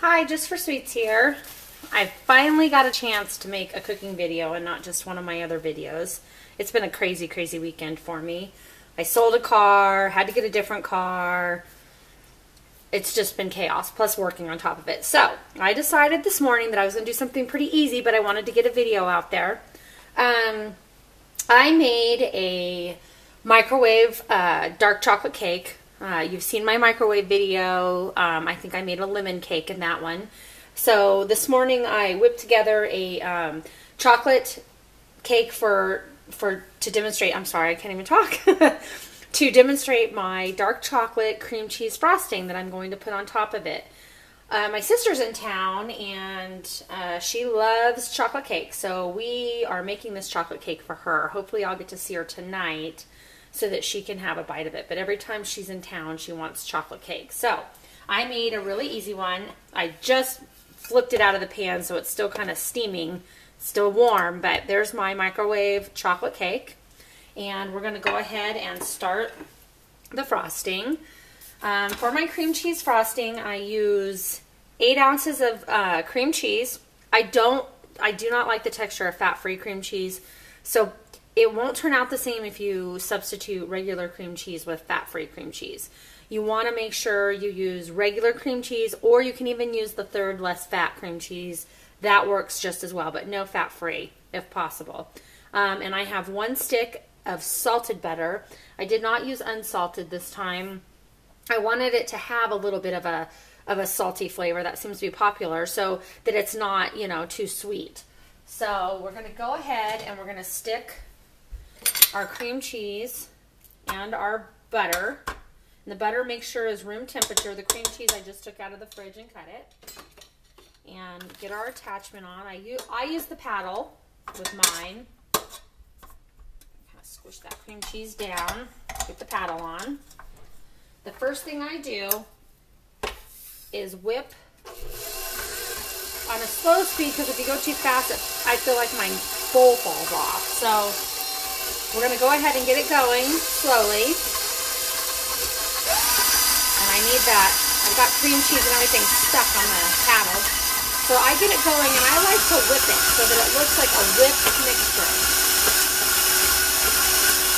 Hi, Jus4SweetZ here. I finally got a chance to make a cooking video and not just one of my other videos. It's been a crazy, crazy weekend for me. I sold a car, had to get a different car. It's just been chaos, plus working on top of it. So, I decided this morning that I was going to do something pretty easy, but I wanted to get a video out there. I made a microwave dark chocolate cake. You've seen my microwave video. I think I made a lemon cake in that one. So this morning I whipped together a chocolate cake to demonstrate. I'm sorry, I can't even talk. To demonstrate my dark chocolate cream cheese frosting that I'm going to put on top of it. My sister's in town and she loves chocolate cake, so we are making this chocolate cake for her. Hopefully I'll get to see her tonight so that she can have a bite of it. But every time she's in town, she wants chocolate cake. So I made a really easy one. I just flipped it out of the pan so it's still kind of steaming, still warm, but there's my microwave chocolate cake. And we're going to go ahead and start the frosting. For my cream cheese frosting, I use 8 ounces of cream cheese. I do not like the texture of fat-free cream cheese, so it won't turn out the same if you substitute regular cream cheese with fat-free cream cheese. You want to make sure you use regular cream cheese, or you can even use the third less fat cream cheese. That works just as well, but no fat-free if possible. And I have 1 stick of salted butter. I did not use unsalted this time. I wanted it to have a little bit of a salty flavor. That seems to be popular, so that it's not, you know, too sweet. So we're going to go ahead and we're going to stick our cream cheese and our butter. And the butter, make sure, is room temperature. The cream cheese I just took out of the fridge and cut it. And get our attachment on. I use the paddle with mine. Kind of squish that cream cheese down. Get the paddle on. The first thing I do is whip on a slow speed, because if you go too fast, I feel like my bowl falls off. So we're going to go ahead and get it going slowly. And I need that. I've got cream cheese and everything stuck on the paddle. So I get it going, and I like to whip it so that it looks like a whipped mixture.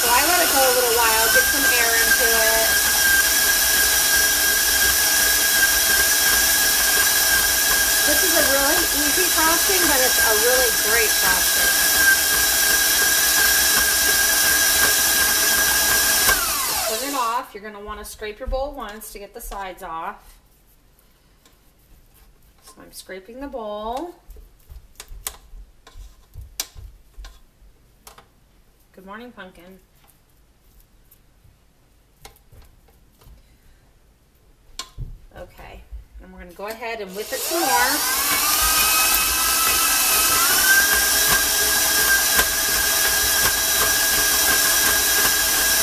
So I let it go a little while, get some air into it. This is a really easy frosting, but it's a really great frosting. Turn it off. You're going to want to scrape your bowl once to get the sides off. So I'm scraping the bowl. Good morning, pumpkin. Okay. And we're going to go ahead and whip it some more.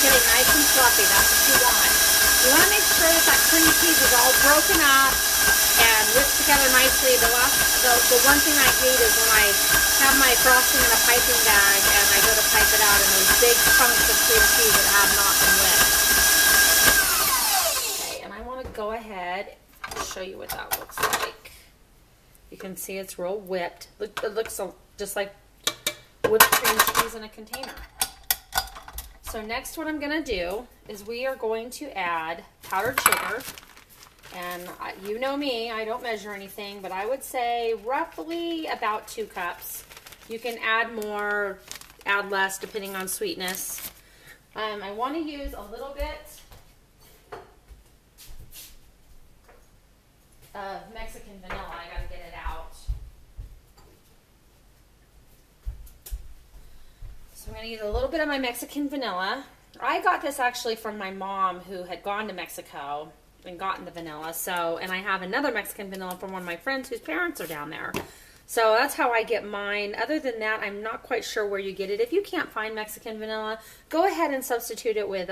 Getting nice and fluffy, that's what you want. You want to make sure that cream cheese is all broken up and whipped together nicely. The one thing I hate is when I have my frosting in a piping bag and I go to pipe it out and those big chunks of cream cheese that have not been whipped. Okay, and I want to go ahead and show you what that looks like. You can see it's real whipped. It looks just like whipped cream cheese in a container. So next what I'm going to do is we are going to add powdered sugar. And you know me, I don't measure anything, but I would say roughly about 2 cups. You can add more, add less, depending on sweetness. I want to use a little bit of Mexican vanilla. I got to get it out. So I'm going to use a little bit of my Mexican vanilla. I got this actually from my mom, who had gone to Mexico and gotten the vanilla. So, and I have another Mexican vanilla from one of my friends whose parents are down there. So that's how I get mine. Other than that, I'm not quite sure where you get it. If you can't find Mexican vanilla, go ahead and substitute it with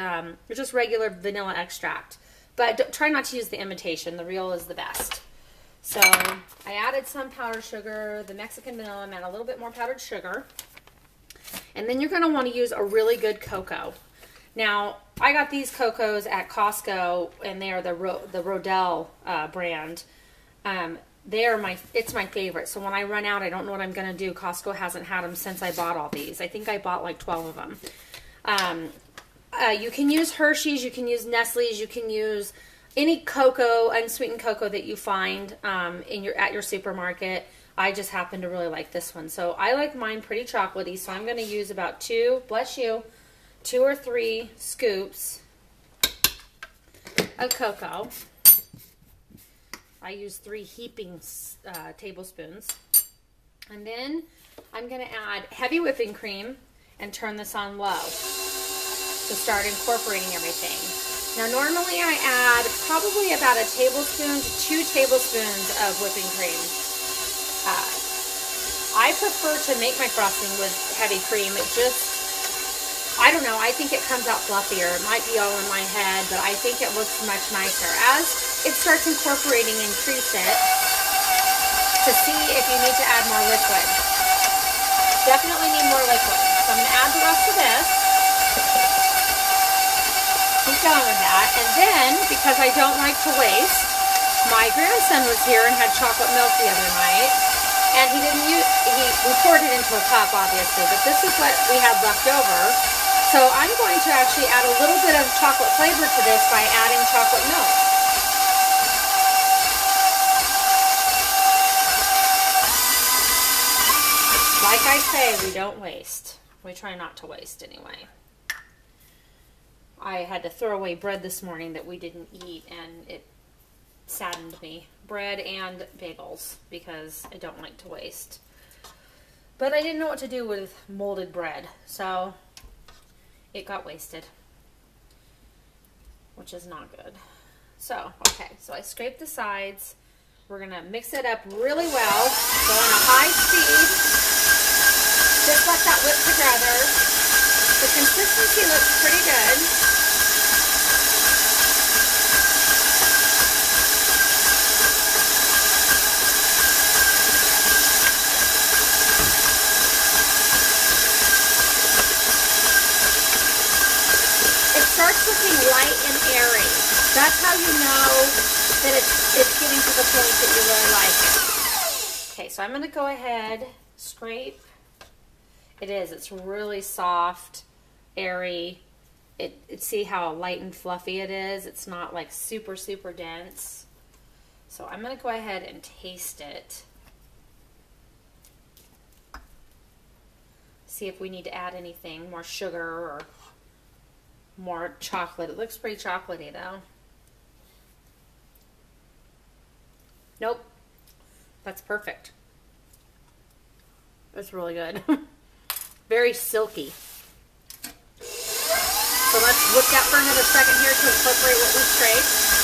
just regular vanilla extract. But try not to use the imitation. The real is the best. So I added some powdered sugar, the Mexican vanilla, and a little bit more powdered sugar. And then you're going to want to use a really good cocoa. Now, I got these cocos at Costco, and they are the Rodell brand. It's my favorite. So when I run out, I don't know what I'm going to do. Costco hasn't had them since I bought all these. I think I bought like 12 of them. You can use Hershey's, you can use Nestle's, you can use any cocoa, unsweetened cocoa that you find at your supermarket. I just happen to really like this one. So I like mine pretty chocolatey, so I'm going to use about 2 or 3 scoops of cocoa. I use 3 heaping tablespoons. And then I'm going to add heavy whipping cream and turn this on low to start incorporating everything. Now normally I add probably about a tablespoon to 2 tablespoons of whipping cream. I prefer to make my frosting with heavy cream. It just, I don't know, I think it comes out fluffier. It might be all in my head, but I think it looks much nicer. As it starts incorporating, increase it to see if you need to add more liquid. Definitely need more liquid. So I'm going to add the rest of this. Keep going with that. And then, because I don't like to waste, my grandson was here and had chocolate milk the other night. And we poured it into a cup, obviously, but this is what we had left over. So I'm going to actually add a little bit of chocolate flavor to this by adding chocolate milk. Like I say, we don't waste. We try not to waste anyway. I had to throw away bread this morning that we didn't eat, and it saddened me. Bread and bagels, because I don't like to waste. But I didn't know what to do with molded bread, so it got wasted, which is not good. So, okay, so I scraped the sides. We're going to mix it up really well. Go on a high speed. Just let that whip together. The consistency looks pretty good. Starts looking light and airy. That's how you know that it's getting to the point that you really like it. Okay, so I'm going to go ahead, scrape. It's really soft, airy. See how light and fluffy it is? It's not like super, super dense. So I'm going to go ahead and taste it. See if we need to add anything, more sugar or more chocolate. It looks pretty chocolatey though. Nope. That's perfect. That's really good. Very silky. So let's whip that for another second here to incorporate what we scraped.